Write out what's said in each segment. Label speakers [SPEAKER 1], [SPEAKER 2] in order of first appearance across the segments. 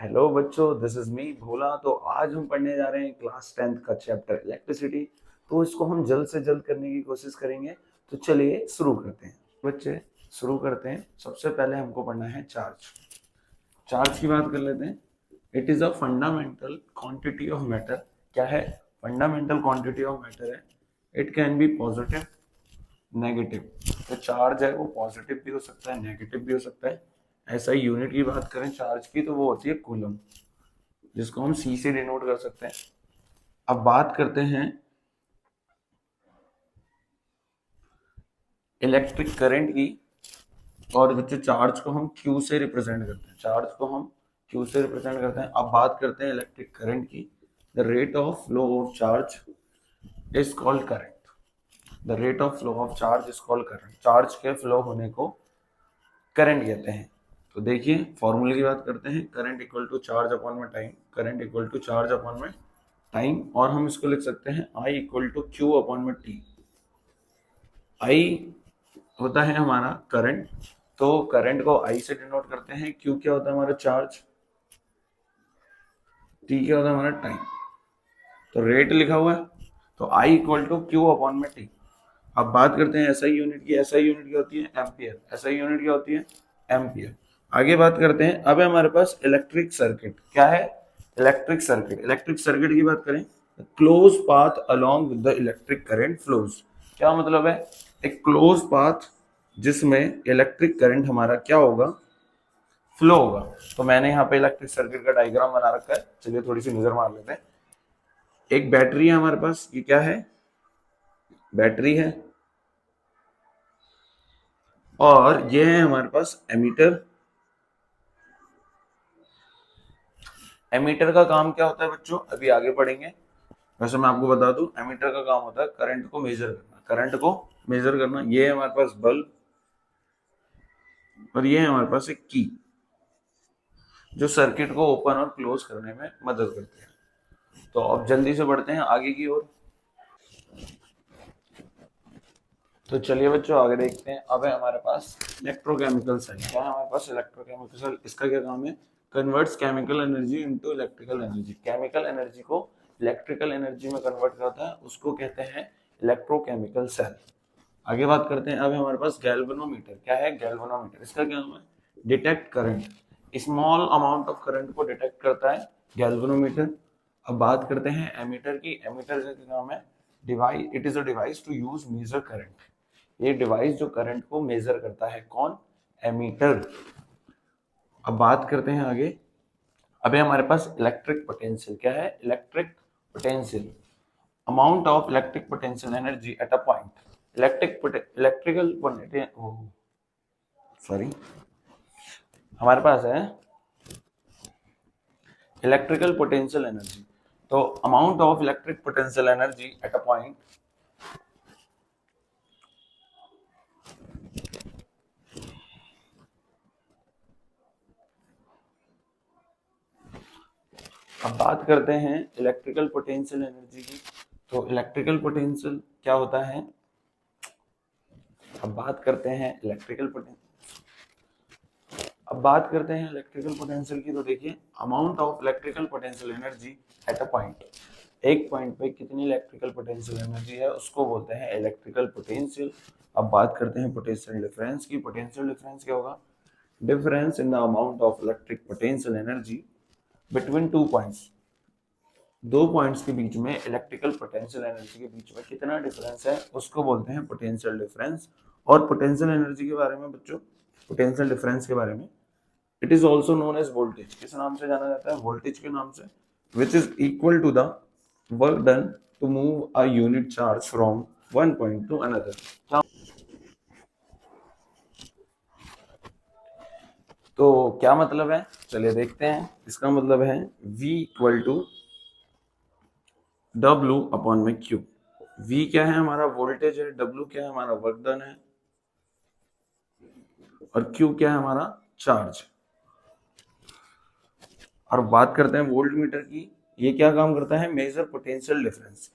[SPEAKER 1] Hello बच्चों, this is me भोला। तो आज हम पढ़ने जा रहे हैं क्लास 10th का चैप्टर इलेक्ट्रिसिटी। तो इसको हम जल्द से जल्द करने की कोशिश करेंगे। तो चलिए शुरू करते हैं बच्चे, शुरू करते हैं। सबसे पहले हमको पढ़ना है चार्ज। चार्ज की बात कर लेते हैं। It is a fundamental quantity of matter. क्या है? फंडामेंटल क्वांटिटी ऑफ मैटर है। It can be positive, negative. तो चार्ज है वो पॉजिटिव भी हो सकता है, नेगेटिव भी हो सकता है। ऐसा ही यूनिट की बात करें चार्ज की तो वो होती है कूलम, जिसको हम सी से डिनोट कर सकते हैं। अब बात करते हैं इलेक्ट्रिक करंट की। और बच्चों चार्ज को हम क्यू से रिप्रेजेंट करते हैं, चार्ज को हम क्यू से रिप्रेजेंट करते हैं। अब बात करते हैं इलेक्ट्रिक करंट की। The rate of flow of charge is called current. The rate of flow of charge is called current. Charge के फ्लो होने को करंट कहते हैं। तो देखिए फॉर्मूले की बात करते हैं। Current equal to charge upon में time. Current equal to charge upon में टाइम। और हम इसको लिख सकते हैं I equal to Q upon में टी। आई होता है हमारा करंट, तो करंट को आई से डिनोट करते हैं। क्यू क्या होता है हमारा चार्ज, टी क्या होता है हमारा टाइम। तो रेट लिखा हुआ है, तो आई इक्वल टू क्यू अपॉन में टी। अब बात करते हैं एसआई यूनिट की। एसआई यूनिट क्या होती है? एम्पियर। एसआई यूनिट क्या होती है? एम्पियर। आगे बात करते हैं। अब है हमारे पास इलेक्ट्रिक सर्किट। क्या है? Electric circuit. इलेक्ट्रिक सर्किट की बात करें, close path along with the electric current flows. क्या मतलब है? एक क्लोज पाथ जिसमें इलेक्ट्रिक करंट हमारा क्या होगा? फ्लो होगा। तो मैंने यहाँ पे इलेक्ट्रिक सर्किट का डायग्राम बना रखा है, चलिए थोड़ी सी नजर मार लेते हैं। एक बैटरी है हमारे पास, ये क्या है? बैटरी है। और ये है हमारे पास एमीटर। एमीटर का काम क्या होता है बच्चों, अभी आगे पढ़ेंगे। वैसे मैं आपको बता दूं, एमीटर का काम होता है करंट को मेजर करना। करंट को मेजर करना। ये है हमारे पास बल्ब, और ये है हमारे पास एक की, जो सर्किट को ओपन और क्लोज करने में मदद करती है। तो अब जल्दी से बढ़ते हैं आगे की ओर। तो चलिए बच्चों आगे देखते हैं। अब है हमारे पास इलेक्ट्रोकेमिकल सेल। क्या है हमारे पास? Electrochemical cell. इसका क्या काम है? Converts chemical energy into electrical energy. Chemical energy को इलेक्ट्रिकल एनर्जी में कन्वर्ट करता है, उसको कहते हैं इलेक्ट्रोकेमिकल सेल। आगे बात करते हैं। अब हमारे पास गैल्वेनोमीटर। क्या है? गैल्वेनोमीटर। इसका क्या काम है? Detect current, small amount of current को डिटेक्ट करता है गैल्वेनोमीटर। अब बात करते हैं एमीटर की। एमीटर का क्या काम है? Device, it is a device to use measure current. ये डिवाइस जो करंट को मेजर करता है, कौन? एमीटर। अब बात करते हैं आगे। अभी हमारे पास इलेक्ट्रिक पोटेंशियल। क्या है? Electric potential, amount of electric potential energy at a point. Electrical sorry, हमारे पास है इलेक्ट्रिकल पोटेंशियल एनर्जी। तो amount of electric potential energy at a point. अब बात करते हैं इलेक्ट्रिकल पोटेंशियल एनर्जी की। तो इलेक्ट्रिकल पोटेंशियल क्या होता है? अब बात करते हैं इलेक्ट्रिकल पोटेंशियल। अब बात करते हैं इलेक्ट्रिकल पोटेंशियल की। तो देखिए, amount of electrical potential energy at a point. एक पॉइंट पे कितनी इलेक्ट्रिकल पोटेंशियल एनर्जी है, उसको बोलते हैं इलेक्ट्रिकल पोटेंशियल। अब बात करते हैं पोटेंशियल डिफरेंस की। पोटेंशियल डिफरेंस क्या होगा? Difference in the amount of electric potential energy between two points. दो पॉइंट्स के बीच में इलेक्ट्रिकल पोटेंशियल एनर्जी के बीच में कितना डिफरेंस है, उसको बोलते हैं पोटेंशियल डिफरेंस। और पोटेंशियल एनर्जी के बारे में बच्चों, पोटेंशियल डिफरेंस के बारे में, it is also known as voltage. किस नाम से जाना जाता है? वोल्टेज के नाम से। Which is equal to the work done to move a unit charge from one point to another. तो क्या मतलब है, चलिए देखते हैं। इसका मतलब है V equal to W upon में Q। V क्या है? हमारा वोल्टेज है। W क्या है? हमारा वर्क डन है। और Q क्या है? हमारा चार्ज। और बात करते हैं वोल्ट मीटर की। ये क्या काम करता है? Measure potential difference.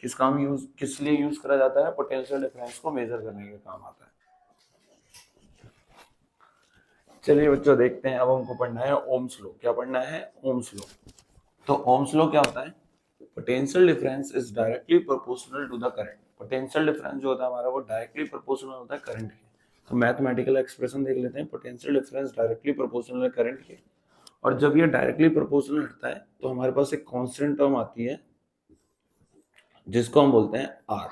[SPEAKER 1] किस लिए यूज करा जाता है? पोटेंशियल डिफरेंस को मेजर करने के काम आता है। चलिए बच्चों देखते हैं, अब हमको पढ़ना है ओम्स लॉ। क्या पढ़ना है? Ohm's law. तो ओम्स लॉ क्या होता है? Potential difference is directly proportional to the current. Potential difference जो होता है हमारा, वो डायरेक्टली प्रोपोर्शनल होता है करंट के। तो मैथमेटिकल एक्सप्रेशन देख लेते हैं। पोटेंशियल डिफरेंस डायरेक्टली प्रोपोर्शनल है करंट के, और जब ये डायरेक्टली प्रोपोर्शनल हटता है तो हमारे पास एक कांस्टेंट टर्म आती है जिसको हम बोलते हैं आर।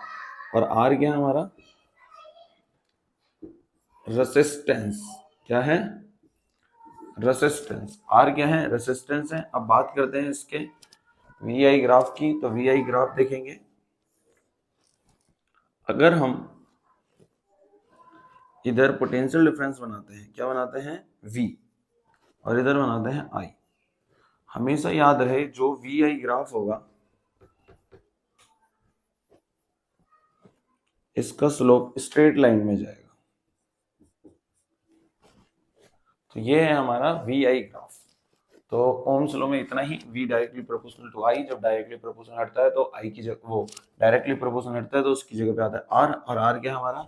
[SPEAKER 1] और आर क्या है हमारा? रेसिस्टेंस। क्या है? रेसिस्टेंस। आर क्या है? रेसिस्टेंस है। अब बात करते हैं इसके वी आई ग्राफ की। तो वी आई ग्राफ देखेंगे, अगर हम इधर पोटेंशियल डिफरेंस बनाते हैं, क्या बनाते हैं? V, और इधर बनाते हैं I। हमेशा याद रहे जो VI ग्राफ होगा इसका स्लोप स्ट्रेट लाइन में जाएगा। तो ये है हमारा VI ग्राफ। तो ओम्स लॉ में इतना ही। V directly proportional to I। जब डायरेक्टली प्रोपोर्शनल हटता है तो I की जगह, वो डायरेक्टली प्रोपोर्शनल हटता है तो उसकी जगह पे आता है R। और R क्या हमारा?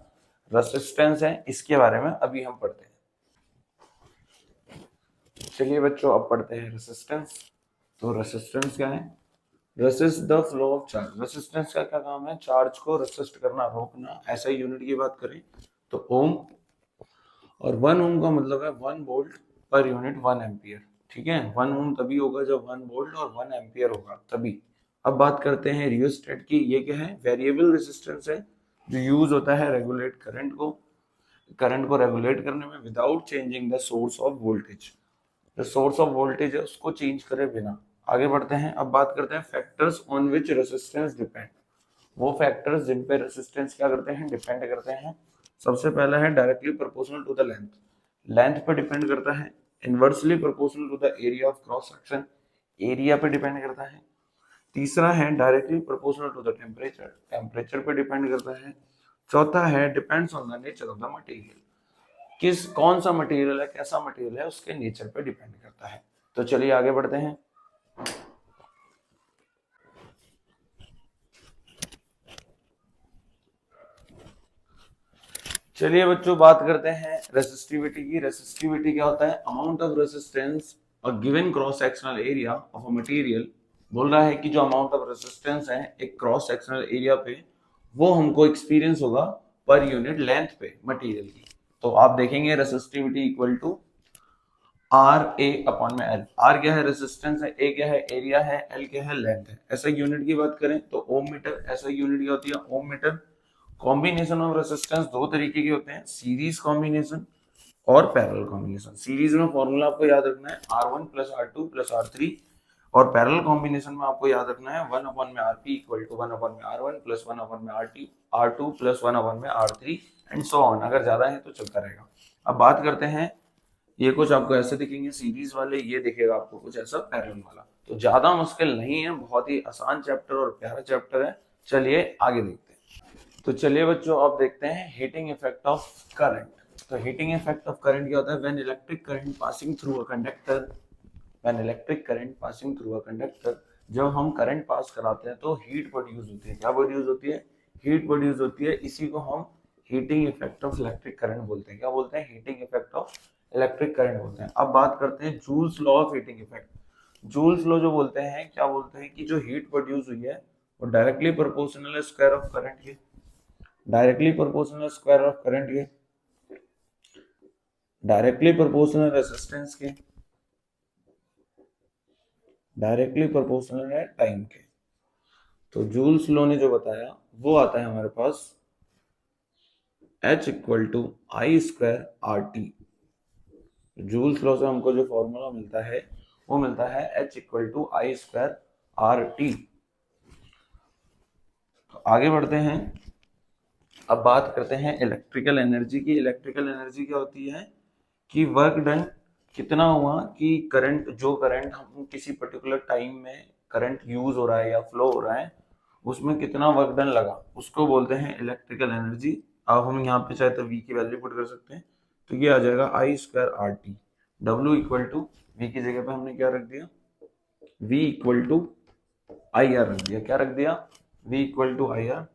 [SPEAKER 1] रेसिस्टेंस है। इसके बारे में अभी हम पढ़ते हैं। चलिए बच्चों अब पढ़ते हैं रेसिस्टेंस। तो रेसिस्टेंस क्या है? Resist the flow of charge. Resistance का क्या काम है? चार्ज को रेसिस्ट करना, रोकना। ऐसा ही यूनिट की बात करें तो ओम, और 1 ओम का मतलब है 1 वोल्ट पर यूनिट 1 एम्पियर। ठीक है, 1 ओम तभी होगा जब 1 वोल्ट और 1 एम्पियर होगा तभी। अब बात करते हैं रियोस्टेट की। ये क्या है? वेरिएबल रेसिस्टेंस है जो यूज होता है रेगुलेट करंट को रेगुलेट करने में without changing the source of voltage. जो सोर्स ऑफ वोल्टेज है उसको चेंज करे बिना। आगे बढ़ते हैं। अब बात करते हैं factors on which resistance depend. वो फैक्टर्स जिन पे रेसिस्टेंस क्या करते हैं? डिपेंड करते हैं। सबसे पहला है directly proportional to the length. Length पे डिपेंड करता है। Inversely proportional to the area of cross section. Area पे डिपेंड करता है। तीसरा है directly proportional to the temperature. Temperature पे डिपेंड करता है। चौथा है depends on the nature of the material. कौन सा मटेरियल है, कैसा मटेरियल है, उसके नेचर पे डिपेंड करता है। तो चलिए आगे बढ़ते हैं। चलिए बच्चों बात करते हैं रेसिस्टिविटी की। रेसिस्टिविटी क्या होता है? Amount of resistance a given cross sectional area of a material. बोल रहा है कि जो अमाउंट ऑफ रेसिस्टेंस है एक क्रॉस सेक्शनल एरिया पे, वो हमको एक्सपीरियंस होगा पर यूनिट लेंथ पे मटेरियल की। तो आप देखेंगे resistivity equal to R A upon में एल। आर क्या है? रेसिस्टेंस है। ए क्या है? एरिया है। एल क्या है? लेंथ है। ऐसा यूनिट की बात करें तो ओम मीटर। ऐसा यूनिट क्या होती है? ओम मीटर। कॉम्बिनेशन ऑफ रेसिस्टेंस दो तरीके के होते हैं, सीरीज कॉम्बिनेशन और पैरेलल कॉम्बिनेशन। सीरीज में फॉर्मूला आपको याद रखना है R1 plus R2 plus R3, और पैरेलल कॉम्बिनेशन में आपको याद रखना है 1 अपॉन में RP इक्वल टू 1 अपॉन में R1 प्लस 1 अपॉन में R2 प्लस 1 अपॉन में R3 एंड सो ऑन। अगर ज्यादा है तो चलता रहेगा। अब बात करते हैं, ये कुछ आपको ऐसे दिखेंगे सीरीज वाले, ये दिखेगा आपको कुछ ऐसा पैरेलल वाला। तो ज्यादा मुश्किल नहीं है, बहुत ही आसान चैप्टर और प्यारा चैप्टर है। चलिए आगे देखते हैं। तो चलिए बच्चों अब देखते हैं हीटिंग इफेक्ट ऑफ करंट। तो हीटिंग इफेक्ट ऑफ करंट क्या होता है? When electric current passing through a conductor. When electric current passing through a conductor, जब हम करंट पास कराते हैं तो हीट प्रोड्यूस होती है। क्या प्रोड्यूस होती है? हीट प्रोड्यूस होती है। इसी को हम heating effect of electric current बोलते हैं। क्या बोलते हैं? Heating effect of electric current बोलते हैं। अब बात करते हैं joules law of heating effect. Joules law जो बोलते हैं, क्या बोलते हैं कि जो हीट प्रोड्यूस हुई है वो डायरेक्टली प्रोपोर्शनल है स्क्वायर ऑफ करंट के। Directly proportional square of current के, डायरेक्टली प्रोपोर्शनल रेजिस्टेंस के, डायरेक्टली प्रोपोर्शनल है टाइम के। तो जूल्स लॉ ने जो बताया वो आता है हमारे पास H equal to I square R T. Joule's law से हमको जो फॉर्मूला मिलता है वो मिलता है H equal to I square R T. तो आगे बढ़ते हैं। अब बात करते हैं इलेक्ट्रिकल एनर्जी की। इलेक्ट्रिकल एनर्जी क्या होती है कि वर्क डन कितना हुआ, कि करंट, जो करंट हम किसी पर्टिकुलर टाइम में करंट यूज हो रहा है या फ्लो हो रहा है उसमें कितना वर्क डन लगा, उसको बोलते हैं इलेक्ट्रिकल एनर्जी। अब हम यहाँ पे चाहे तो V की वैल्यू पुट कर सकते हैं। तो ये आ जाएगा I square R T. W equal to V की जगह पे हमने क्या रख दिया? V equal to I R रख दिया। क्या रख दिया? V equal to I R.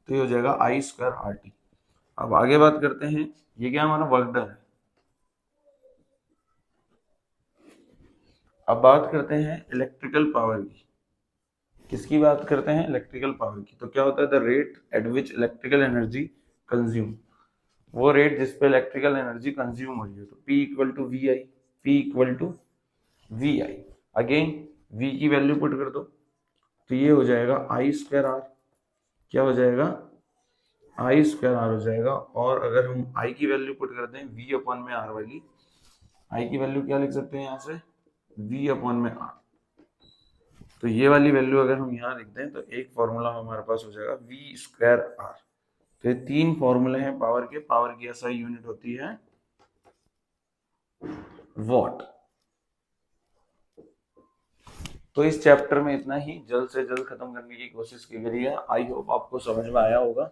[SPEAKER 1] तो ये हो जाएगा आई स्क्वायर आर टी। अब आगे बात करते हैं, ये क्या हमारा वर्क डन है। अब बात करते हैं इलेक्ट्रिकल पावर की। किसकी बात करते हैं? इलेक्ट्रिकल पावर की। तो क्या होता है? The rate at which electrical energy consume, वो रेट जिस पे इलेक्ट्रिकल एनर्जी कंज्यूम हो रही है। तो P equal to V I, P equal to V I. Again V की वैल्यू पुट कर दो, तो ये हो जाएगा आई स्क्वायर आर। क्या हो जाएगा? आई स्क्वायर आर हो जाएगा। और अगर हम आई की वैल्यू पुट कर दें V अपॉन में आर वाली, आई की वैल्यू क्या लिख सकते हैं यहाँ से? V अपॉन में आर। तो ये वाली वैल्यू अगर हम यहाँ लिख दें तो एक फॉर्मूला हमारे पास हो जाएगा V स्क्वायर आर। तो ये 3 फॉर्मूले हैं पावर के। पावर की एसआई यूनिट होती है वॉट। तो इस चैप्टर में इतना ही, जल्द से जल्द खत्म करने की कोशिश की गई है। आई होप आपको समझ में आया होगा।